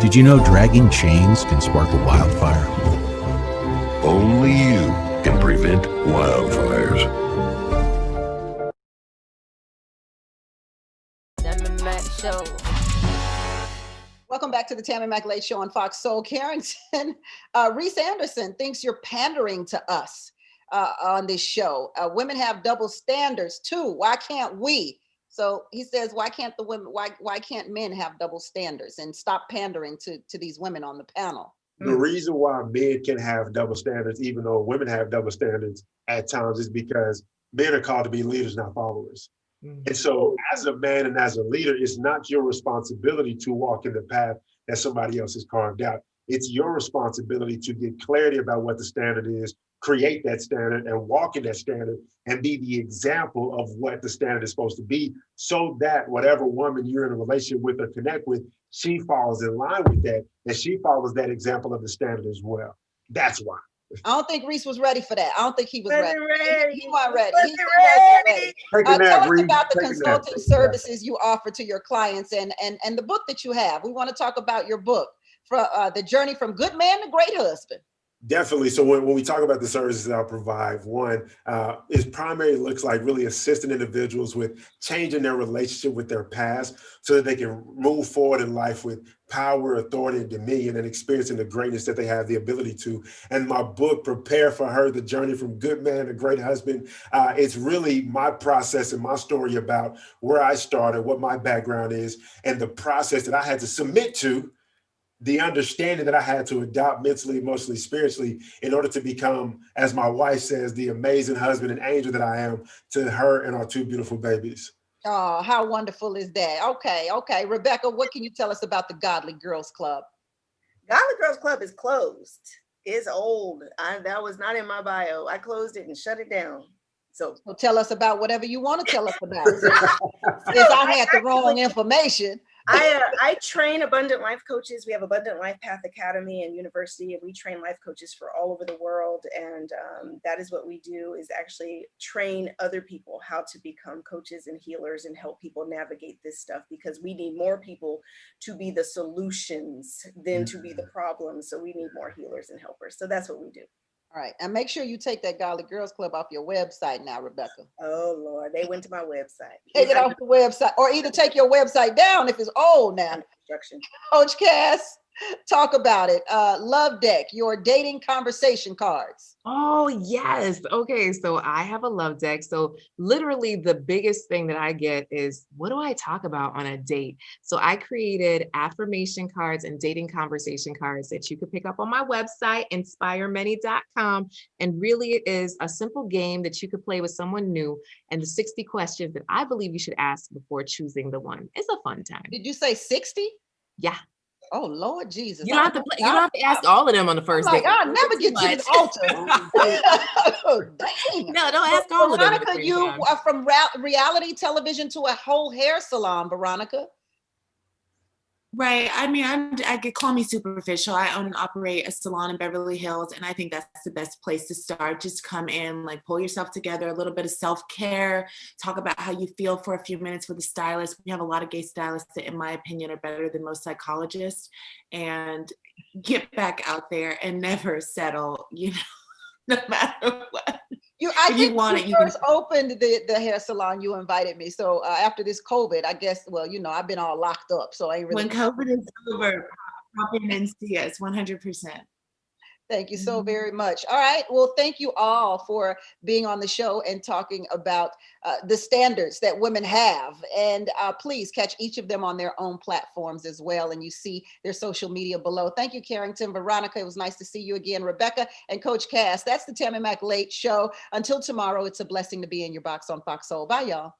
Did you know dragging chains can spark a wildfire? Only you can prevent wildfires. Welcome back to the Tammi McLean Show on Fox Soul. Carrington, Reese Anderson thinks you're pandering to us on this show. Women have double standards too. Why can't we? So he says, why can't the women? Why can't men have double standards and stop pandering to these women on the panel? The reason why men can have double standards, even though women have double standards at times, is because men are called to be leaders, not followers. And so as a man and as a leader, it's not your responsibility to walk in the path that somebody else has carved out. It's your responsibility to get clarity about what the standard is, create that standard and walk in that standard and be the example of what the standard is supposed to be, so that whatever woman you're in a relationship with or connect with, she falls in line with that, and she follows that example of the standard as well. That's why. I don't think Reese was ready for that. I don't think he was ready. He wasn't ready. He Wasn't ready. Tell us about the consulting services you offer to your clients and the book that you have. We want to talk about your book, for The Journey from Good Man to Great Husband. Definitely. So when we talk about the services I'll provide, one is primarily looks like really assisting individuals with changing their relationship with their past so that they can move forward in life with power, authority, and dominion, and experiencing the greatness that they have the ability to. And my book, Prepare for Her, The Journey from Good Man to Great Husband, it's really my process and my story about where I started, what my background is, and the process that I had to submit to the understanding that I had to adopt mentally, emotionally, spiritually, in order to become, as my wife says, the amazing husband and angel that I am to her and our two beautiful babies. Oh, how wonderful is that? Okay. Rebecca, what can you tell us about the Godly Girls Club? Godly Girls Club is closed. It's old. That was not in my bio. I closed it and shut it down. So tell us about whatever you want to tell us about. Since I had the wrong information. I train abundant life coaches. We have Abundant Life Path Academy and University, and we train life coaches for all over the world. And that is what we do, is actually train other people how to become coaches and healers and help people navigate this stuff, because we need more people to be the solutions than to be the problems. So we need more healers and helpers. So that's what we do. All right. And make sure you take that Godly Girls Club off your website now, Rebecca. Oh, Lord. They went to my website. Take it off the website, or either take your website down if it's old now. Coach Cass, talk about it. Love Deck, your dating conversation cards. Oh, yes. Okay. So I have a love deck. So literally the biggest thing that I get is, what do I talk about on a date? So I created affirmation cards and dating conversation cards that you could pick up on my website, inspiremany.com. And really it is a simple game that you could play with someone new, and the 60 questions that I believe you should ask before choosing the one. It's a fun time. Did you say 60? Yeah. Oh, Lord Jesus. You don't have to play, you don't have to ask all of them on the first date. I'll never get to the altar. Oh, dang. No, don't ask all of them. Veronica, you are from reality television to a whole hair salon, Veronica. Right. I mean, I could call me superficial. I own and operate a salon in Beverly Hills, and I think that's the best place to start. Just come in, like, pull yourself together, a little bit of self-care, talk about how you feel for a few minutes with a stylist. We have a lot of gay stylists that, in my opinion, are better than most psychologists, and get back out there and never settle, you know, no matter what. I think when you first opened the hair salon, you invited me. So after this COVID, I guess, well, you know, I've been all locked up. So I ain't really. When COVID is over, pop in and see us, 100%. Thank you so very much. All right. Well, thank you all for being on the show and talking about the standards that women have. And please catch each of them on their own platforms as well. And you see their social media below. Thank you, Carrington. Veronica, it was nice to see you again. Rebecca and Coach Cass. That's the Tammi Mac Late Show. Until tomorrow, it's a blessing to be in your box on Fox Soul. Bye, y'all.